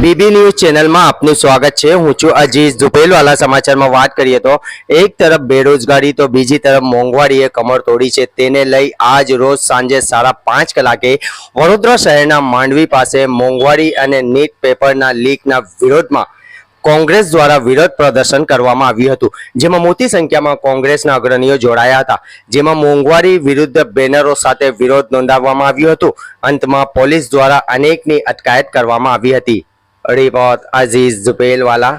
बीबी news channel में आपનું स्वागत है। हूँ छू अजीज। झुपेलवाला समाचार में बात करिए तो एक तरफ बेरोजगारी तो बीजी तरफ मोंघवारीए कमर तोड़ी है। तेने लई आज रोज सांजे 5:30 कलाके वडोदरा शहरना मांडवी पासे मोंघवारी अने नीट पेपरना लीकना विरोधमां कांग्रेस द्वारा विरोध प्रदर्शन करवामां आव्युं हतुं, जेमां मोटी संख्यामां कांग्रेसना अग्रणीओ जोड़ाया हता, जेमां मोंघवारी विरुद्ध बेनरो साथे विरोध नोंधाववामां आव्यो हतो। अंतमां पोलीस द्वारा अनेकनी अटकायत करवामां आवी हती। रिपोर्ट अजीज झुपेलवाला।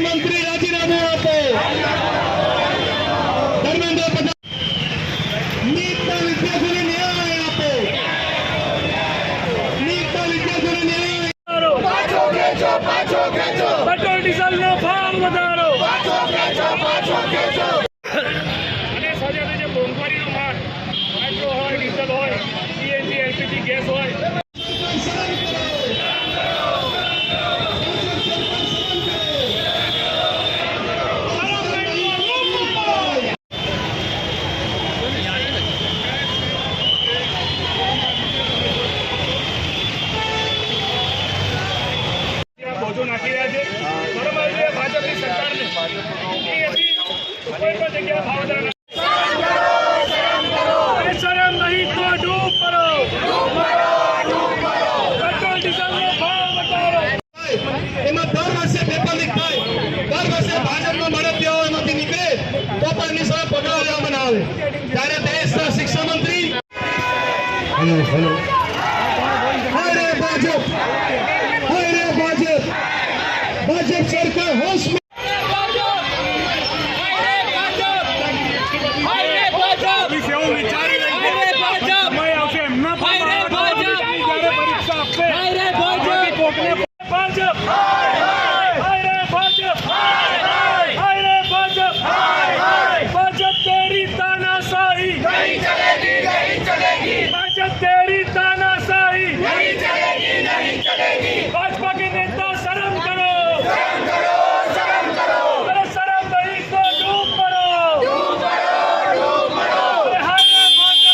मंत्री राजीनामु आपो। धर्मेंद्र प्रधान नीटना विद्यार्थीने न्याय आपो। नीटना विद्यार्थीने न्याय पाछो खेचो पेट्रोल डीजल नो भाव वधारो पाछो खेचो અને સાથે જે મોંઘવારીનો માર પેટ્રોલ હોય ડીઝલ હોય સીએનજી એલપીજી ગેસ હોય નાખી રહ્યા છે। બરોબર છે। ભાજપની સરકારને કોઈ પણ જગ્યાએ ભાવ વધારો શરમ નહીં તો ડૂબ કરો પેટ્રોલ ડીઝલનો ભાવ વધારો। એમાં દર વર્ષે પેપર લીક થાય, દર વર્ષે ભાજપનો મળતિયાઓ એમાંથી નીકળે તો પણ એની સામે પગલાં લેવામાં ના આવે। ત્યારે દેશના શિક્ષણ મંત્રી भाजप सरकार होश में तेरी तानाशाही नहीं चलेगी, भाजप तेरी तानाशाही नहीं चलेगी। भाजपा के नेता शर्म करो शर्म नहीं तो डूब मरो। हाय रे भाजप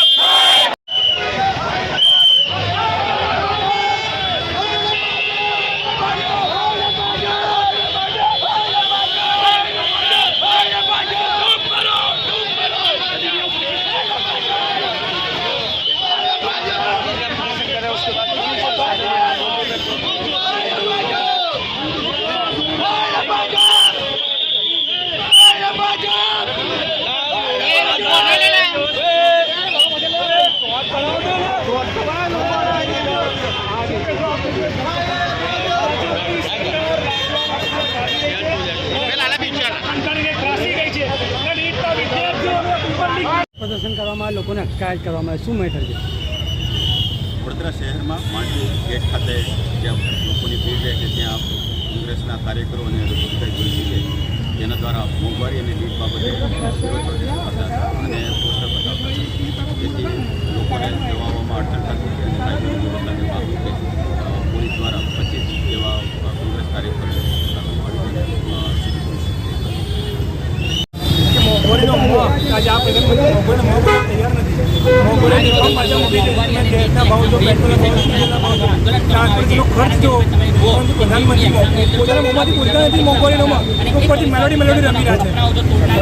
प्रदर्शन કરવામાં લોકોને અટકાયત કરવામાં શું મેટર છે? વડોદરા શહેરમાં માંડવી ગેટ ખાતે જ્યાં લોકોની ભીડ રહે છે ત્યાં કોંગ્રેસના કાર્યકરો અને રોજગારી જોઈ છે જેના દ્વારા મોંઘવારી અને નીટ બાબતે વિરોધ પ્રદર્શન કરતા હતા અને પોસ્ટર બતાવતા હતા, જેથી લોકોને જવામાં અડચણ થતી હતી અને કાયદો વ્યવસ્થાને બાબતે પોલીસ દ્વારા 25 જેવા કોંગ્રેસ કાર્યકરો મોંઘવારીનો આજે આ પ્રધાનમંત્રી મોંઘવારીનો તૈયાર નથી। મોંઘવારી પાછા મૂકી દે, ગેસના ભાવ જો પેટ્રોલના ભાવ ટ્રાન્સપોર્ટનો ખર્ચ જો પ્રધાનમંત્રી પોતાના મોંમાંથી બોલતા નથી મોંઘવારીનોમાં ઉપરથી મેલોડી રમી રહ્યા છે।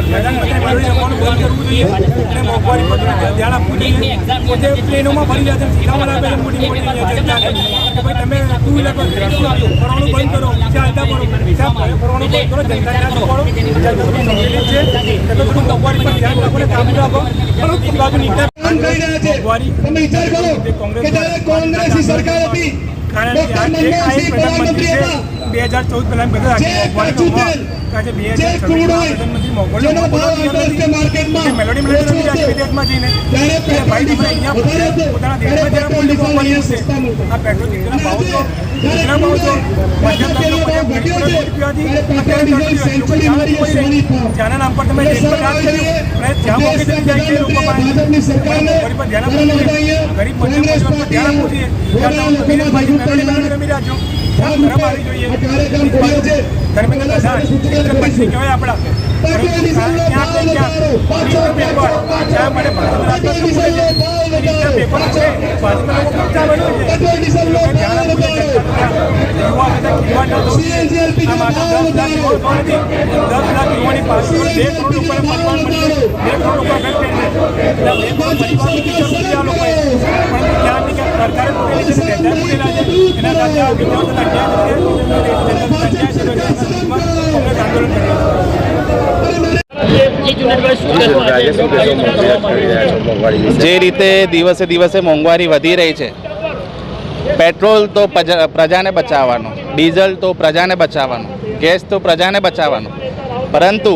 પ્રધાનમંત્રી મેલોડી રમવાનું બંધ કરવું જોઈએ અને મોંઘવારી પર ધ્યાન આપવું જોઈએ। પોતે પ્લેનોમાં ભરી રહ્યા છે, સીધામાં આપે મોટી કે ભાઈ તમે ટુ વ્હીલર પર ફરવાનું બંધ કરો, ચાલતા પડો, ફરવાનું બંધ કરો, જનતા ના પડો છે। મોંઘવારી પર ધ્યાન રાખો ને કામ આપો। બાજુ નીકળે મોંઘવારી તમે વિચાર કરો કે જ્યારે કોંગ્રેસની સરકાર હતી પ્રધાનમંત્રી હતા 2014 પહેલા બધા મોંઘવારી આજે 2026 મોંઘવારી માર્કેટમાં મેલોડી વિદેશમાં જઈને ત્યારે ભાઈ અહીંયા પોતાના દેશમાં જ્યારે મોંઘવારી આ પેટ્રોલ ડીઝલના ભાવ તો ડીઝલના ભાવ તો મધ્યમ વર્ગનો પર્યાપ્ત રૂપિયાથી અત્યારે લોકો જાણ કોઈ રહી જેના નામ પર તમે ટેક્સ પર યાદ કર્યું અને જ્યાં મોકલી થઈ જાય છે લોકો પાસે ગરીબ પર ધ્યાન આપવું જોઈએ ગરીબ મધ્યમ વર્ગ પર ધ્યાન આપવું જોઈએ ત્યાં વિરેનભાઈ મેલોડી રમી રહ્યા છો ત્યાં ખરાબ આવી જોઈએ ધર્મેન્દ્ર પ્રધાન પંચી કહેવાય આપણા ક્યાંક ને ક્યાંક પેપર જ્યાં મને ભારત રાજકારણ છે પેપર છે ભારતમાં લોકો પૂછતા બન્યું છે ધ્યાન આપવું જોઈએ યુવા બધા યુવા ન થવું આ માત્ર 10 લાખ યુવાનો નથી 10 લાખ યુવાની પાસપોર્ટ 2 કરોડ લોકોને પરિવાર મળશે 2 કરોડ લોકો ઘર પહેરશે એટલે 2 કરોડ પરિવારની ટીચર સુધી આ લોકોએ પરંતુ ક્યાંક ને ક્યાંક સરકારે પૂરેલી છે ડેટા પૂરેલા છે એના સાથે આ વિદ્યાર્થીઓના અન્યાય કોંગ્રેસ આંદોલન કરી જે રીતે દિવસે દિવસે મોંઘવારી વધી રહી છે, પેટ્રોલ તો પ્રજાને બચાવવાનું, ડીઝલ તો પ્રજાને બચાવવાનું, ગેસ તો પ્રજાને બચાવવાનું, પરંતુ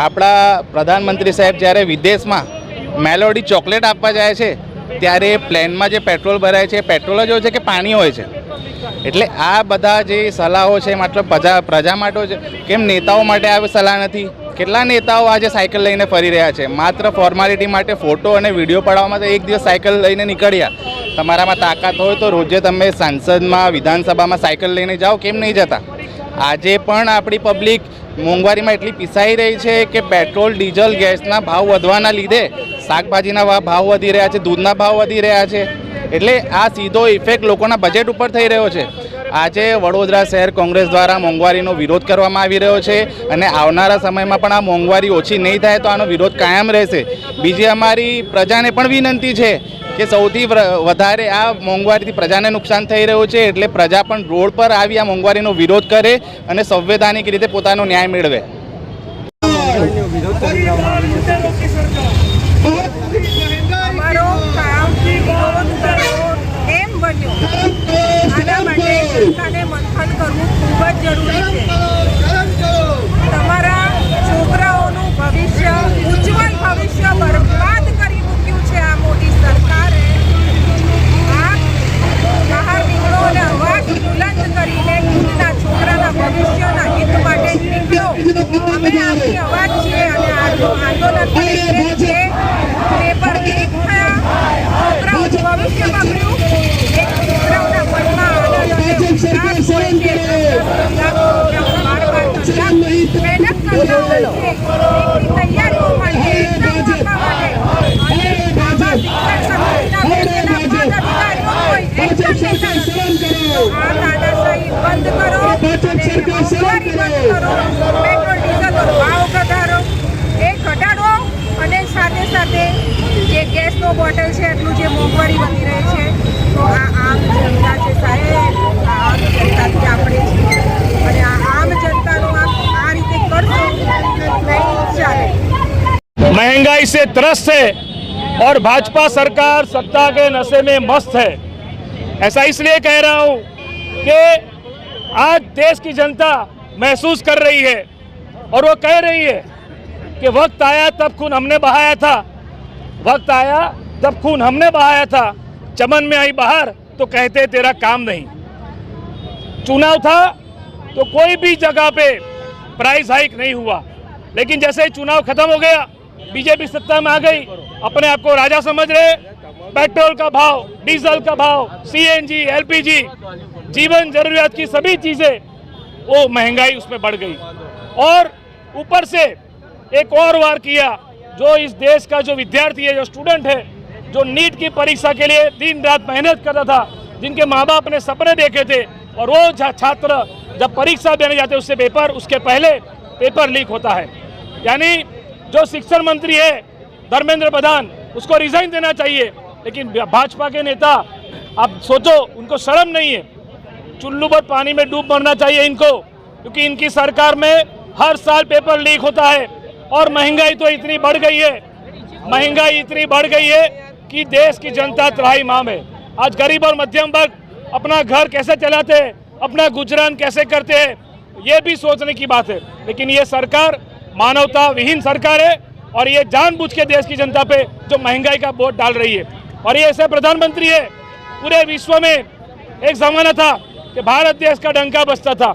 આપણા પ્રધાનમંત્રી સાહેબ જ્યારે વિદેશમાં મેલોડી ચોકલેટ આપવા જાય છે ત્યારે પ્લેનમાં જે પેટ્રોલ ભરાય છે પેટ્રોલ જ હોય છે કે પાણી હોય છે. એટલે આ બધા જે સલાહો છે માત્ર પ્રજા માટે છે, કેમ નેતાઓ માટે આવી સલાહ નથી? કેટલા નેતાઓ આજે સાયકલ લઈને ફરી રહ્યા છે માત્ર ફોર્માલિટી માટે, ફોટો અને વિડીયો પડાવવામાં. તો એક દિવસ સાયકલ લઈને નીકળ્યા, તમારામાં તાકાત હોય તો રોજે તમે સાંસદમાં વિધાનસભામાં સાયકલ લઈને જાઓ, કેમ નહીં જતા? આજે પણ આપણી પબ્લિક મોંઘવારીમાં એટલી પીસાઈ રહી છે કે પેટ્રોલ, ડીઝલ, ગેસના ભાવ વધવાના લીધે શાકભાજીના ભાવ વધી રહ્યા છે, દૂધના ભાવ વધી રહ્યા છે. એટલે આ સીધો ઇફેક્ટ લોકોના બજેટ ઉપર થઈ રહ્યો છે. આજે વડોદરા શહેર કોંગ્રેસ દ્વારા મોંઘવારીનો વિરોધ કરવામાં આવી રહ્યો છે અને આવનારા સમયમાં પણ આ મોંઘવારી ઓછી નહીં થાય તો આનો વિરોધ કાયમ રહેશે. બીજી અમારી પ્રજાને પણ વિનંતી છે કે સૌથી વધારે આ મોંઘવારીથી પ્રજાને નુકસાન થઈ રહ્યું છે, એટલે પ્રજા પણ રોડ પર આવી આ મોંઘવારીનો વિરોધ કરે અને સંવૈધાનિક રીતે પોતાનો ન્યાય મેળવે. અમારો કામથી વિરોધ કરવો એમ બન્યો. આના માટે જનતાને મંથન કરવું ખૂબ જ જરૂરી છે. તમારા છોકરાઓનું ભવિષ્ય, ઉજ્જવલ ભવિષ્ય બરબાદ કરી મૂક્યું છે આ મોટી સરકારે. આપ બહાર નીકળો અને અવાજ બુલંદ કરીને ખુદના છોકરાના ભવિષ્યના હિત માટે નીકળો. અમે આપણી અવાજ છીએ અને આંદોલન કરીએ છીએ. પેપર લીક થયા, છોકરાઓનું ભવિષ્ય બગડ્યું, એક છોકરાઓના મનમાં આનંદ અને ઉલ્લાસ હોય છે. બાર-બાર કલાક મહેનત કરતા હોય છે તૈયારીઓ માટે, એક્ઝામ આપવા માટે, અને આવા શિક્ષણ સંસ્થાના બેઠેલા પદ અધિકારીઓ કોઈ એક્શન લેતા નથી. આ તાનાશાહી બંધ કરો અને મોંઘવારી બંધ કરો. પેટ્રોલ ડીઝલનો ભાવ ઘટાડો, એ ઘટાડો અને સાથે સાથે જે ગેસનો બોટલ છે એટલું જે મોંઘવારી વધી રહી છે તો આ આમ જનતા છે સાહેબ, આ આમ જનતાથી આપણે છીએ અને આ આમ જનતાનો આ રીતે કરશો નહીં ચાલે. महंगाई से त्रस्त है और भाजपा सरकार सत्ता के नशे में मस्त है. ऐसा इसलिए कह रहा हूँ कि आज देश की जनता महसूस कर रही है और वो कह रही है कि वक्त आया तब खून हमने बहाया था, वक्त आया तब खून हमने बहाया था, चमन में आई बाहर तो कहते तेरा काम नहीं. चुनाव था तो कोई भी जगह पे प्राइस हाइक नहीं हुआ, लेकिन जैसे ही चुनाव खत्म हो गया, बीजेपी सत्ता में आ गई, अपने आप को राजा समझ रहे. पेट्रोल का भाव, डीजल का भाव, सीएनजी, एलपीजी, जीवन जरूरियात की सभी चीज़ें, वो महंगाई उसमें बढ़ गई. और ऊपर से एक और वार किया, जो इस देश का जो विद्यार्थी है, जो स्टूडेंट है, जो नीट की परीक्षा के लिए दिन रात मेहनत करता था, जिनके माँ बाप ने सपने देखे थे, और वो छात्र जब परीक्षा देने जाते उससे उसके पहले पेपर लीक होता है. यानी जो शिक्षण मंत्री है धर्मेंद्र प्रधान, उसको रिजाइन देना चाहिए. लेकिन भाजपा के नेता, आप सोचो, उनको शर्म नहीं है. चुल्लू पर पानी में डूब मरना चाहिए इनको, क्योंकि इनकी सरकार में हर साल पेपर लीक होता है. और महंगाई तो इतनी बढ़ गई है, महंगाई इतनी बढ़ गई है कि देश की जनता त्राहिमाम है. आज गरीब और मध्यम वर्ग अपना घर कैसे चलाते हैं, अपना गुजरान कैसे करते हैं, ये भी सोचने की बात है. लेकिन ये सरकार मानवता विहीन सरकार है और ये जानबूझ के देश की जनता पे जो महंगाई का बोझ डाल रही है. और ये ऐसे प्रधानमंत्री है पूरे विश्व में एक जमाना था कि भारत देश का डंका बजता था।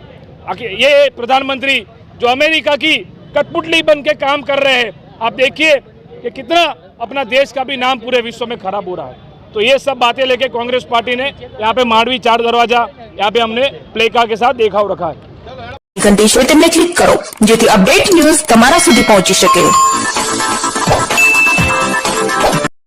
ये प्रधानमंत्री जो अमेरिका की कठपुतली बन के काम कर रहे हैं, आप देखिए कि कितना अपना देश का भी नाम पूरे विश्व में खराब हो रहा है। तो ये सब बातें लेके कांग्रेस पार्टी ने यहाँ पे मांडवी 4 दरवाजा यहाँ पे हमने प्लेका के साथ देखा रखा है। ઘંટી છે તેમને ક્લિક કરો જેથી અપડેટ ન્યૂઝ તમારા સુધી પહોંચી શકે।